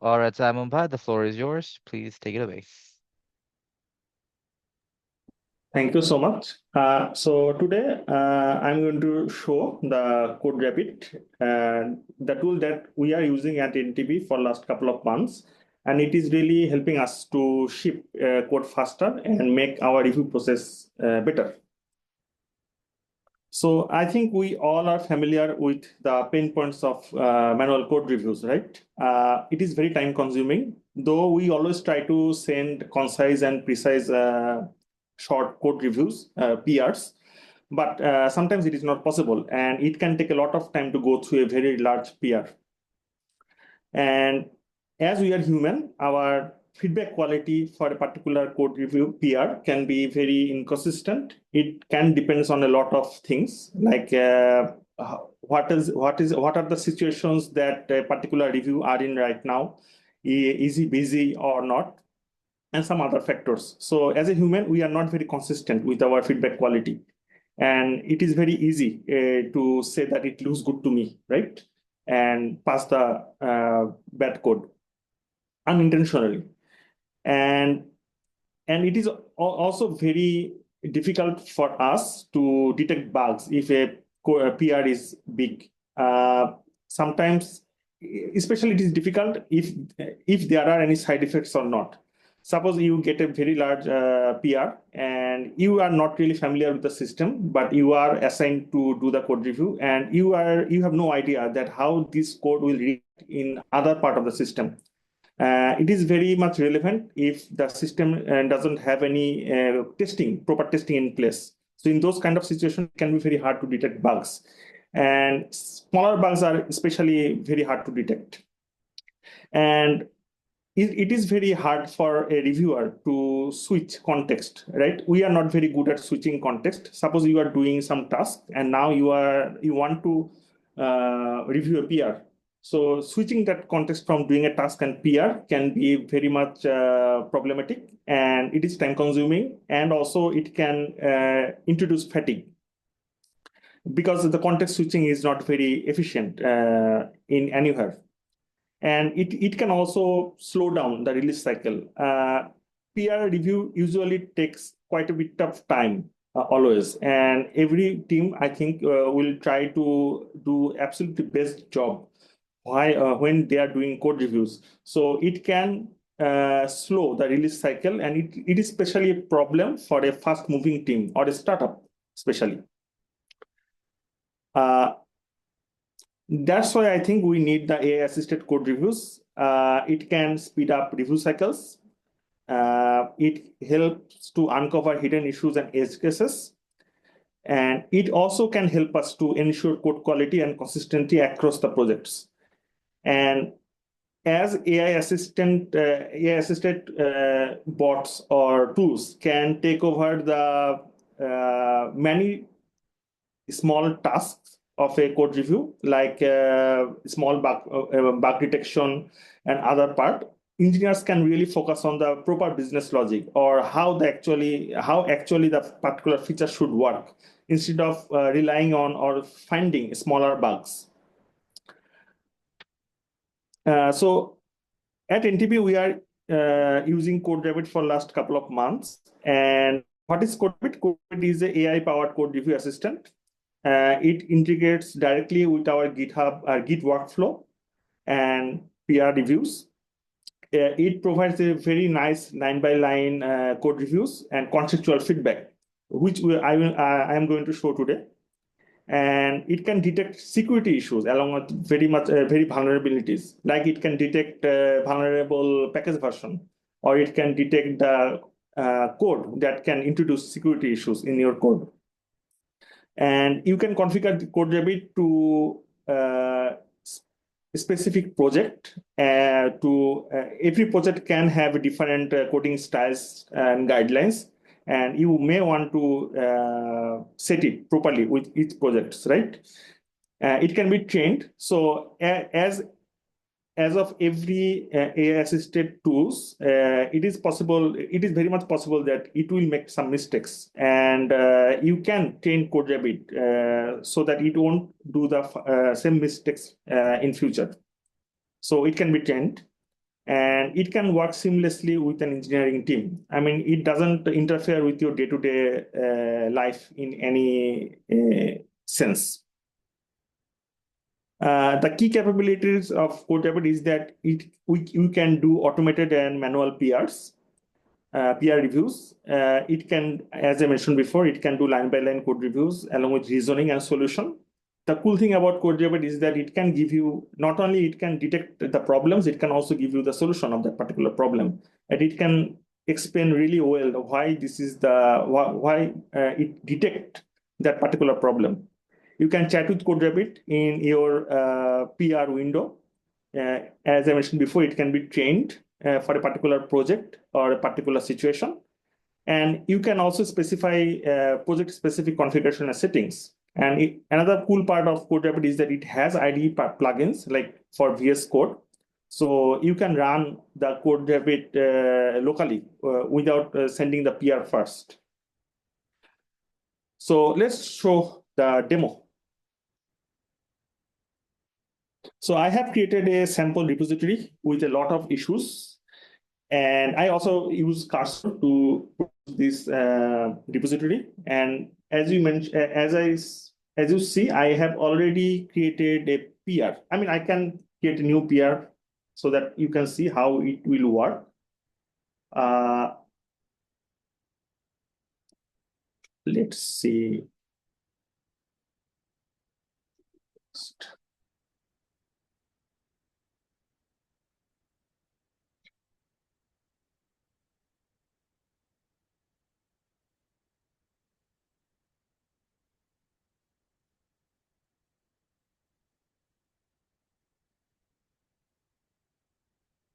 All right, Simon Bhai, the floor is yours. Please take it away. Thank you so much. So today I'm going to show the CodeRabbit, the tool that we are using at NTB for last couple of months, and it is really helping us to ship code faster and make our review process better. So I think we all are familiar with the pain points of manual code reviews, right? It is very time consuming, though we always try to send concise and precise short code reviews, PRs, but sometimes it is not possible and it can take a lot of time to go through a very large PR. And as we are human, our feedback quality for a particular code review PR can be very inconsistent. It can depends on a lot of things like what are the situations that a particular review are in right now, is he busy or not, and some other factors. So as a human, we are not very consistent with our feedback quality. And it is very easy to say that it looks good to me, right? And pass the bad code unintentionally. And it is also very difficult for us to detect bugs if a PR is big. Sometimes, especially it is difficult if there are any side effects or not. Suppose you get a very large PR and you are not really familiar with the system, but you are assigned to do the code review, and you have no idea that how this code will read in other part of the system. It is very much relevant if the system doesn't have any proper testing in place. So in those kind of situations, it can be very hard to detect bugs. And smaller bugs are especially very hard to detect. And it is very hard for a reviewer to switch context, right? We are not very good at switching context. Suppose you are doing some task and now you want to review a PR. So switching that context from doing a task and PR can be very much problematic, and it is time consuming, and also it can introduce fatigue because the context switching is not very efficient in anywhere. And it can also slow down the release cycle. PR review usually takes quite a bit of time, always, and every team I think will try to do absolutely best job when they are doing code reviews. So it can slow the release cycle, and it is especially a problem for a fast moving team or a startup, especially. Uh, That's why I think we need the AI-assisted code reviews. It can speed up review cycles. It helps to uncover hidden issues and edge cases. And it also can help us to ensure code quality and consistency across the projects. And as AI-assisted bots or tools can take over the many small tasks of a code review, like small bug detection and other part, engineers can really focus on the proper business logic or how actually the particular feature should work instead of relying on or finding smaller bugs. So at NTP, we are using CodeRabbit for last couple of months. And what is CodeRabbit? CodeRabbit is an AI-powered code review assistant. It integrates directly with our GitHub, Git workflow and PR reviews. It provides a very nice line-by-line code reviews and contextual feedback, which I am going to show today. And it can detect security issues along with very vulnerabilities. Like it can detect vulnerable package version, or it can detect the code that can introduce security issues in your code. And you can configure the CodeRabbit to specific project. Every project can have different coding styles and guidelines, and you may want to set it properly with each project, right? It can be trained. So as of every AI-assisted tools, it is very much possible that it will make some mistakes, and you can train CodeRabbit so that it won't do the same mistakes in future. So it can be trained. and it can work seamlessly with an engineering team. I mean, it doesn't interfere with your day-to-day life in any sense. The key capabilities of CodeRabbit is that you can do automated and manual peer reviews. It can, as I mentioned before, it can do line-by-line code reviews along with reasoning and solution. The cool thing about CodeRabbit is that it can give you, not only it can detect the problems, it can also give you the solution of that particular problem. And it can explain really well why this is why it detect that particular problem. You can chat with CodeRabbit in your PR window. As I mentioned before, it can be trained for a particular project or a particular situation. And you can also specify project-specific configuration and settings. And another cool part of CodeRabbit is that it has IDE plugins like for VS Code. So you can run the CodeRabbit locally without sending the PR first. So let's show the demo. So I have created a sample repository with a lot of issues. And I also use cursor to this repository. And as you mentioned, as you see, I have already created a PR. I mean, I can create a new PR so that you can see how it will work. Let's see.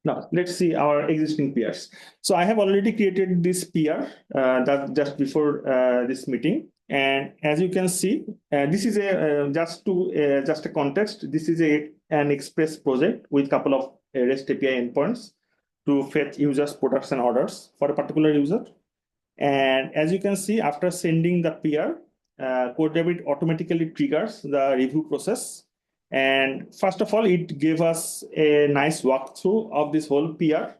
Now, let's see our existing PRs. So I have already created this PR that just before this meeting. And as you can see, this is just a context. This is an Express project with a couple of REST API endpoints to fetch users' production orders for a particular user. And as you can see, after sending the PR, CodeRabbit automatically triggers the review process. And first of all, it gave us a nice walkthrough of this whole PR.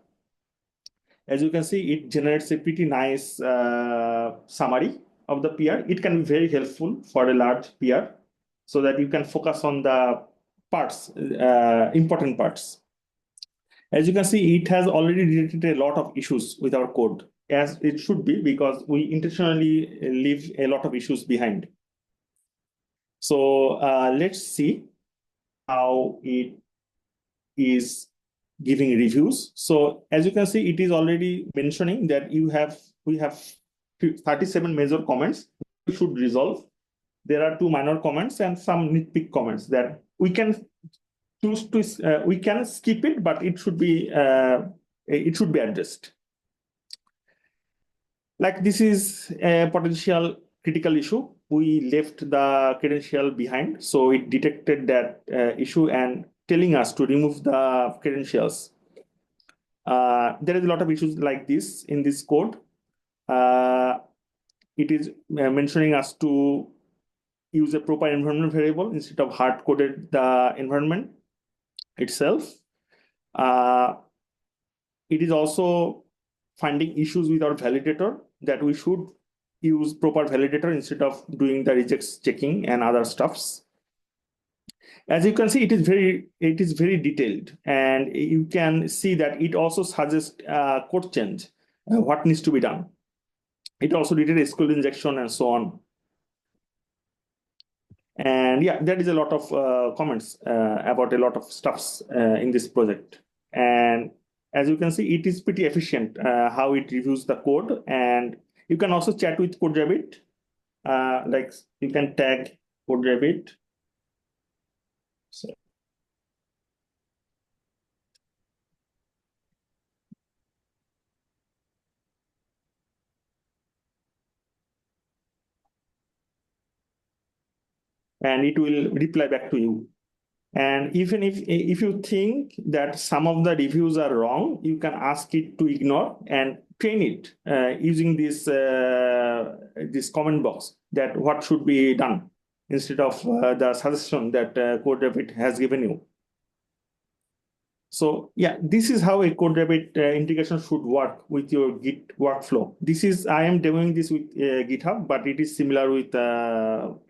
As you can see, it generates a pretty nice summary of the PR. It can be very helpful for a large PR so that you can focus on the parts, important parts. As you can see, it has already detected a lot of issues with our code, as it should be, because we intentionally leave a lot of issues behind. So let's see how it is giving reviews. So as you can see, it is already mentioning that we have 37 major comments we should resolve. There are 2 minor comments and some nitpick comments that we can choose to we can skip it, but it should be addressed. Like this is a potential critical issue. We left the credential behind, so it detected that issue and telling us to remove the credentials. There is a lot of issues like this in this code. It is mentioning us to use a proper environment variable instead of hard-coded the environment itself. It is also finding issues with our validator, that we should use proper validator instead of doing the rejects checking and other stuffs. As you can see, it is very detailed, and you can see that it also suggests code change, what needs to be done. It also did a SQL injection and so on. And yeah, there is a lot of comments about a lot of stuffs in this project. And as you can see, it is pretty efficient how it reviews the code. And you can also chat with CodeRabbit. Like you can tag CodeRabbit. So, and it will reply back to you. And even if you think that some of the reviews are wrong, you can ask it to ignore and train it using this comment box, that what should be done instead of the suggestion that CodeRabbit has given you. So yeah, this is how a CodeRabbit integration should work with your Git workflow. I am demoing this with GitHub, but it is similar with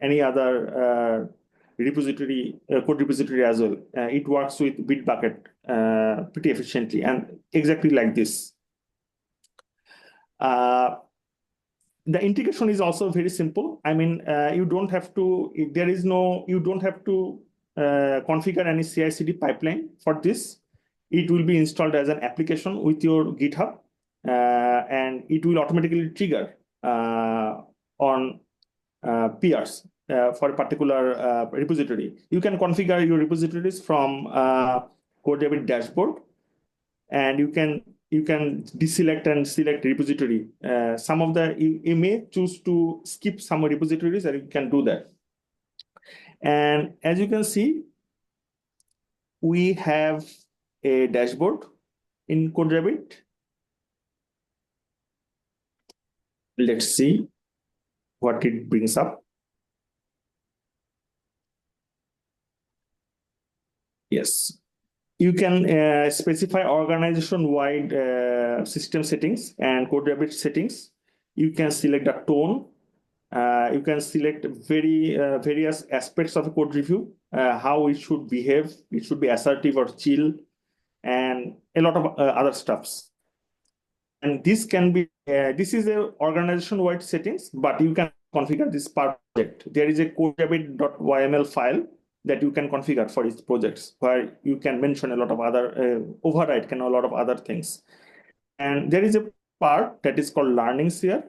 any other repository, code repository as well. It works with Bitbucket pretty efficiently and exactly like this. The integration is also very simple. I mean, you don't have to, you don't have to configure any CI/CD pipeline for this. It will be installed as an application with your GitHub, and it will automatically trigger on peers for a particular repository. You can configure your repositories from CodeRabbit dashboard, and you can deselect and select repository. Some of the you may choose to skip some repositories, and you can do that. And as you can see, we have a dashboard in CodeRabbit. Let's see what it brings up. Yes. You can specify organization-wide system settings and CodeRabbit settings. You can select a tone. You can select various aspects of a code review, how it should behave. It should be assertive or chill, and a lot of other stuffs. And this is a organization-wide settings, but you can configure this per project. There is a CodeRabbit.yml file that you can configure for its projects, where you can mention a lot of other override a lot of other things. And there is a part that is called learnings here.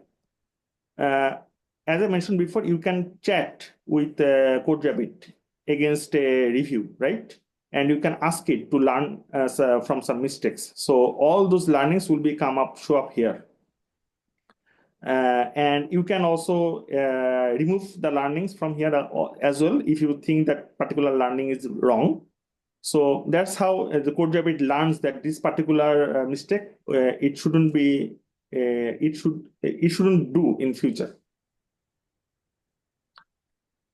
As I mentioned before, you can chat with CodeRabbit against a review, right? And you can ask it to learn from some mistakes. So all those learnings will show up here. And you can also remove the learnings from here as well if you think that particular learning is wrong. So that's how the CodeRabbit learns that this particular mistake it shouldn't do in future.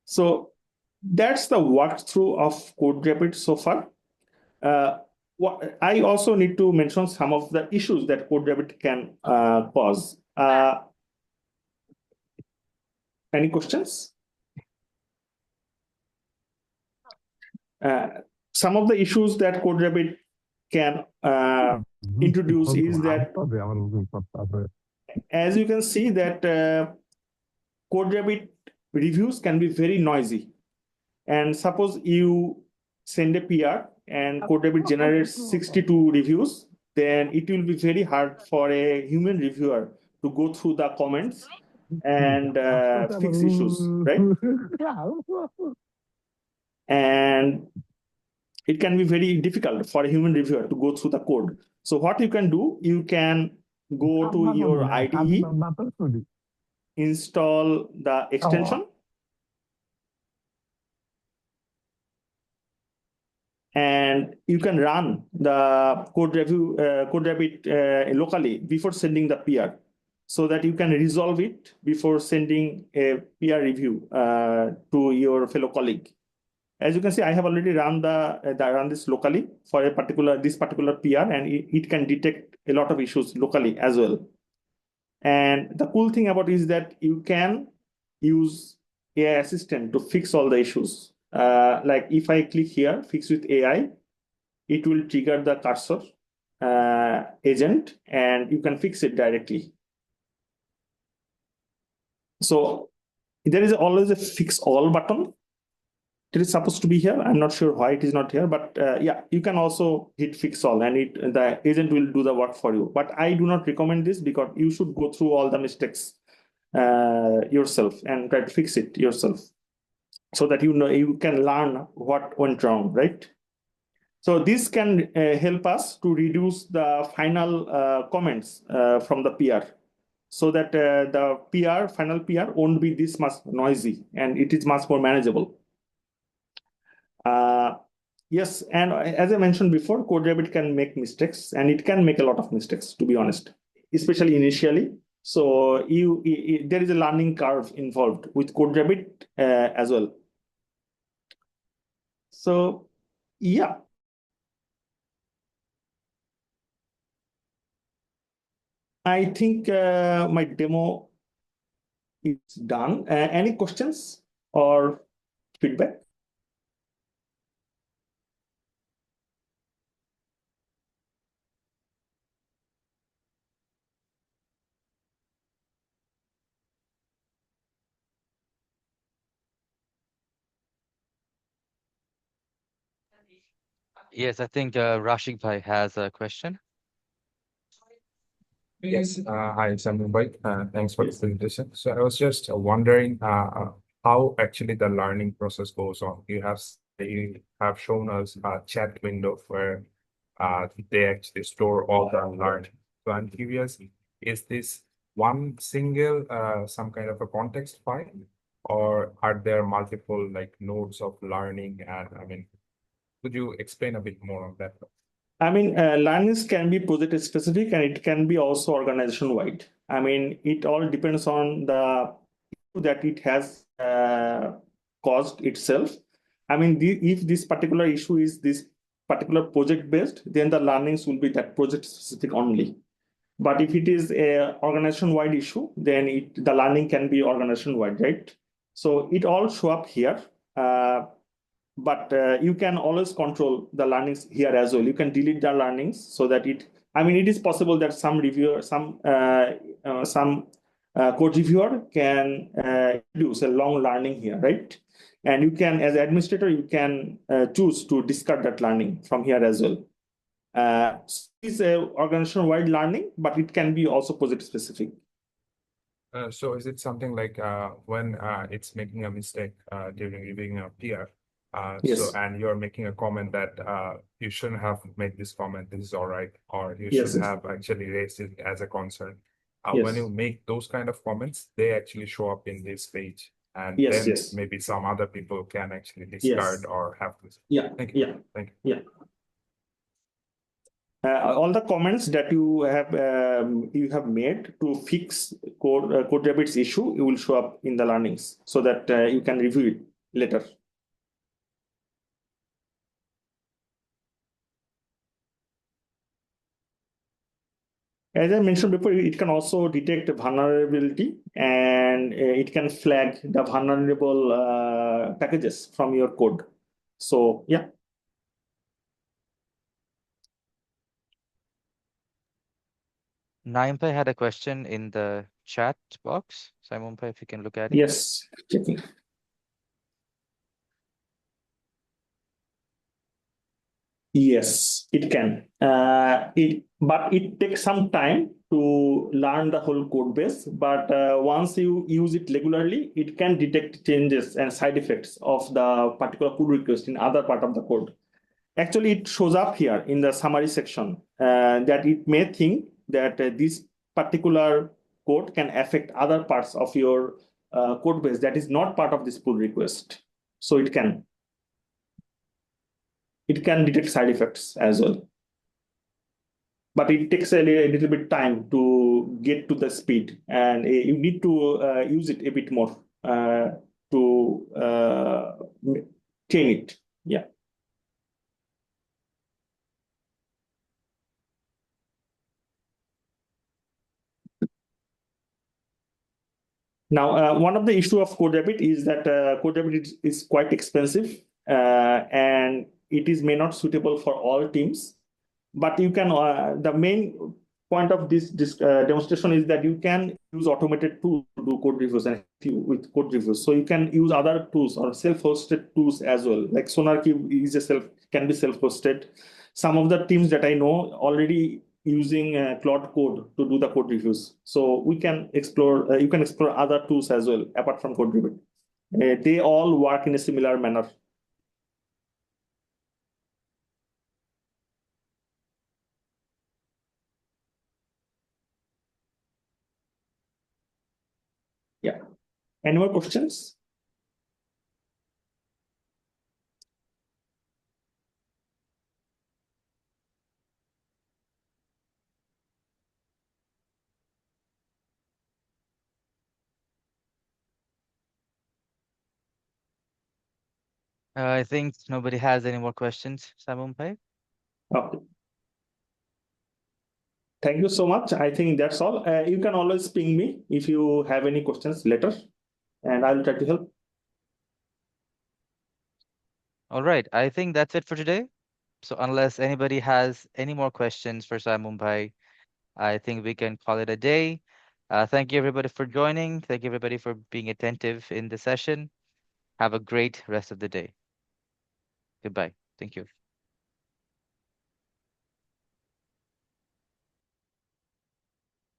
So that's the walkthrough of CodeRabbit so far. I also need to mention some of the issues that CodeRabbit can cause. Any questions? Some of the issues that CodeRabbit can introduce is that, as you can see, that CodeRabbit reviews can be very noisy. And suppose you send a PR and CodeRabbit generates 62 reviews, then it will be very hard for a human reviewer to go through the comments and fix issues, right? And it can be very difficult for a human reviewer to go through the code. So what you can do, you can go to your IDE, install the extension, and you can run the CodeRabbit locally before sending the PR, so that you can resolve it before sending a PR review to your fellow colleague. As you can see, I have already run this locally for this particular PR, and it can detect a lot of issues locally as well. And the cool thing about it is that you can use AI assistant to fix all the issues. Like if I click here, fix with AI, it will trigger the cursor agent, and you can fix it directly. So there is always a fix all button. It is supposed to be here. I'm not sure why it is not here, but yeah, you can also hit fix all, and the agent will do the work for you. But I do not recommend this, because you should go through all the mistakes yourself and try to fix it yourself, so that you can learn what went wrong, right? So this can help us to reduce the final comments from the PR, so that the final PR won't be this much noisy, and it is much more manageable. Yes, and as I mentioned before, CodeRabbit can make mistakes, and it can make a lot of mistakes, to be honest, especially initially. So there is a learning curve involved with CodeRabbit as well. So yeah. I think my demo is done. Any questions or feedback? Yes, I think Rashik Bhai has a question. Yes, hi, Samuel. Thanks for the presentation. So I was just wondering how actually the learning process goes on. You have shown us a chat window where they actually store all the learning. So I'm curious, is this one single some kind of a context file, or are there multiple like nodes of learning? And I mean, could you explain a bit more on that? I mean, learnings can be project specific and it can be also organization wide. I mean, it all depends on the issue that it has caused itself. I mean, if this particular issue is this particular project based, then the learnings will be that project specific only. But if it is a organization wide issue, then the learning can be organization wide, right? So it all show up here. But you can always control the learnings here as well. You can delete the learnings so that I mean, it is possible that some reviewer, some code reviewer can use a long learning here, right? And you can, as administrator, you can choose to discard that learning from here as well. It's a organization-wide learning, but it can be also project specific. So is it something like when it's making a mistake during reviewing a PR, Yes. and you're making a comment that you shouldn't have made this comment, this is all right, or you Yes. should have actually raised it as a concern. When Yes. you make those kind of comments, they actually show up in this page, and Yes. then Yes. maybe some other people can actually Yes. discard or have this. Yeah. Thank you. Yeah. Thank you. Yeah. All the comments that you have made to fix CodeRabbit's issue, you will show up in the learnings so that you can review it later. As I mentioned before, it can also detect vulnerability and it can flag the vulnerable packages from your code. So yeah. Naim Bhai had a question in the chat box. Simon Bhai, if you can look at it. Yes, checking. Yes, it can. But it takes some time to learn the whole code base. But once you use it regularly, it can detect changes and side effects of the particular pull request in other part of the code. Actually, it shows up here in the summary section that it may think that this particular code can affect other parts of your code base that is not part of this pull request. So it can detect side effects as well. But it takes a little bit time to get to the speed, and you need to use it a bit more to train it. Yeah. Now, one of the issue of CodeRabbit is that CodeRabbit is quite expensive, and it is may not suitable for all teams. But you can the main point of this demonstration is that you can use automated tools to do code reviews and with code reviews. So you can use other tools or self-hosted tools as well. Like SonarQube is can be self-hosted. Some of the teams that I know already using Claude Code to do the code reviews. So we can explore. You can explore other tools as well apart from CodeRabbit. They all work in a similar manner. Yeah. Any more questions? I think nobody has any more questions, Simon Bhai. Okay. Thank you so much. I think that's all. You can always ping me if you have any questions later, and I'll try to help. All right. I think that's it for today. So unless anybody has any more questions for Simon Bhai, I think we can call it a day. Thank you everybody for joining. Thank you everybody for being attentive in the session. Have a great rest of the day. Goodbye. Thank you.